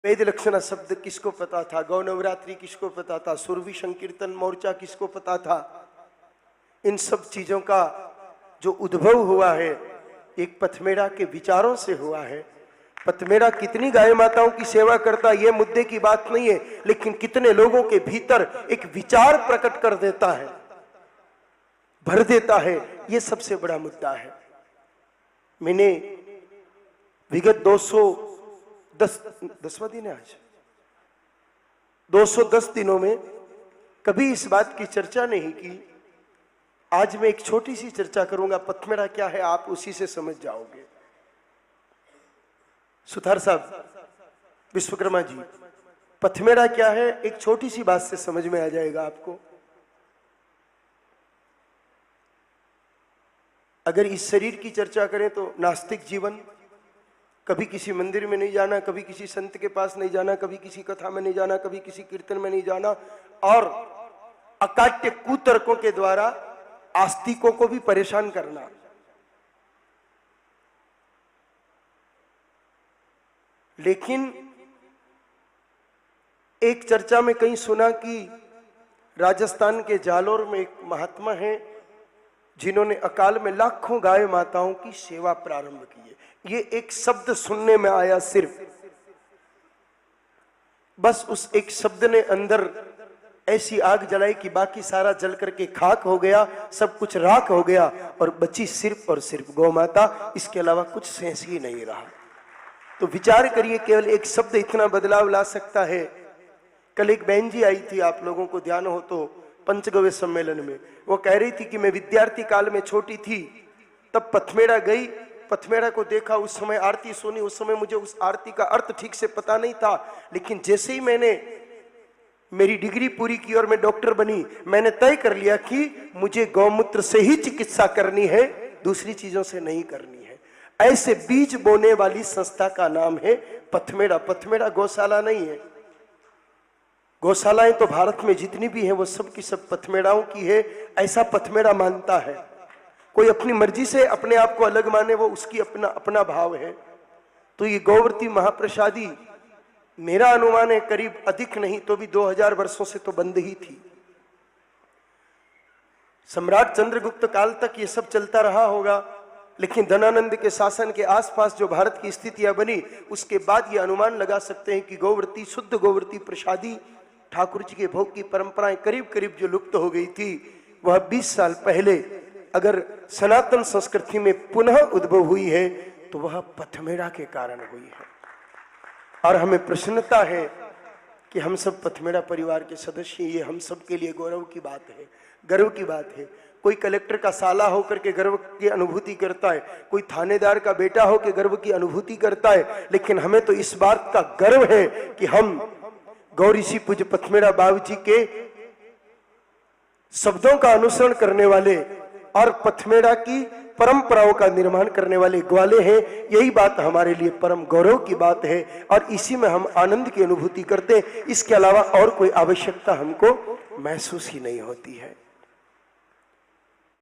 वेद लक्षणा शब्द किसको पता था, गौ नवरात्रि किसको पता था, सुरभि संकीर्तन मोर्चा किसको पता था। इन सब चीजों का जो उद्भव हुआ है एक पथमेड़ा के विचारों से हुआ है। पथमेड़ा कितनी गाय माताओं की सेवा करता है ये मुद्दे की बात नहीं है, लेकिन कितने लोगों के भीतर एक विचार प्रकट कर देता है, भर देता है, ये सबसे बड़ा मुद्दा है। मैंने विगत 210वां दिन है आज, 210 दिनों में कभी इस बात की चर्चा नहीं की। आज मैं एक छोटी सी चर्चा करूंगा। पथमेड़ा क्या है आप उसी से समझ जाओगे। सुथार साहब, विश्वकर्मा जी, पथमेड़ा क्या है एक छोटी सी बात से समझ में आ जाएगा आपको। अगर इस शरीर की चर्चा करें तो नास्तिक जीवन, कभी किसी मंदिर में नहीं जाना, कभी किसी संत के पास नहीं जाना, कभी किसी कथा में नहीं जाना, कभी किसी कीर्तन में नहीं जाना, और अकाट्य कुतर्कों के द्वारा आस्तिकों को भी परेशान करना। लेकिन एक चर्चा में कहीं सुना कि राजस्थान के जालोर में एक महात्मा है जिन्होंने अकाल में लाखों गाय माताओं की सेवा प्रारंभ की है। ये एक शब्द सुनने में आया सिर्फ, बस उस एक शब्द ने अंदर ऐसी आग जलाई कि बाकी सारा जल करके खाक हो गया, सब कुछ राख हो गया और बची सिर्फ और सिर्फ गौ माता, इसके अलावा कुछ शेष ही नहीं रहा। तो विचार करिए, केवल एक शब्द इतना बदलाव ला सकता है। कल एक बहन जी आई थी, आप लोगों को ध्यान हो तो, पंचगव्य सम्मेलन में। वो कह रही थी कि मैं विद्यार्थी काल में छोटी थी तब पथमेड़ा गई, पथमेड़ा को देखा, उस समय आरती सुनी। उस समय मुझे उस आरती का अर्थ ठीक से पता नहीं था, लेकिन जैसे ही मैंने मेरी डिग्री पूरी की और मैं डॉक्टर बनी, मैंने तय कर लिया कि मुझे गौमूत्र से ही चिकित्सा करनी है, दूसरी चीजों से नहीं करनी है। ऐसे बीज बोने वाली संस्था का नाम है पथमेड़ा। पथमेड़ा गौशाला नहीं है। गौशालाएं तो भारत में जितनी भी हैं वो सब की सब पथमेड़ाओं की है, ऐसा पथमेड़ा मानता है। कोई अपनी मर्जी से अपने आप को अलग माने, वो उसकी अपना अपना भाव है। तो ये गौवर्ती महाप्रसादी मेरा अनुमान है करीब अधिक नहीं तो भी 2000 वर्षों से तो बंद ही थी। सम्राट चंद्रगुप्त काल तक ये सब चलता रहा होगा, लेकिन धनानंद के शासन के आसपास जो भारत की स्थितियां बनी उसके बाद ये अनुमान लगा सकते हैं कि गौवर्ती, शुद्ध गौवर्ती प्रसादी ठाकुर जी के भोग की परंपराएं करीब करीब जो लुप्त हो गई थी, वह 20 साल पहले अगर सनातन संस्कृति में पुनः उद्भव हुई है तो वह पथमेड़ा के कारण हुई है। और हमें प्रसन्नता है कि हम सब पथमेड़ा परिवार के सदस्य, ये हम सब के लिए गौरव की बात है, गर्व की बात है। कोई कलेक्टर का साला होकर के गर्व की अनुभूति करता है, कोई थानेदार का बेटा होकर गर्व की अनुभूति करता है, लेकिन हमें तो इस बात का गर्व है कि हम गौरीशी पूज्य पथमेड़ा बाबू जी के शब्दों का अनुसरण करने वाले और पथमेड़ा की परंपराओं का निर्माण करने वाले ग्वाले हैं। यही बात हमारे लिए परम गौरव की बात है और इसी में हम आनंद की अनुभूति करते हैं। इसके अलावा और कोई आवश्यकता हमको महसूस ही नहीं होती है।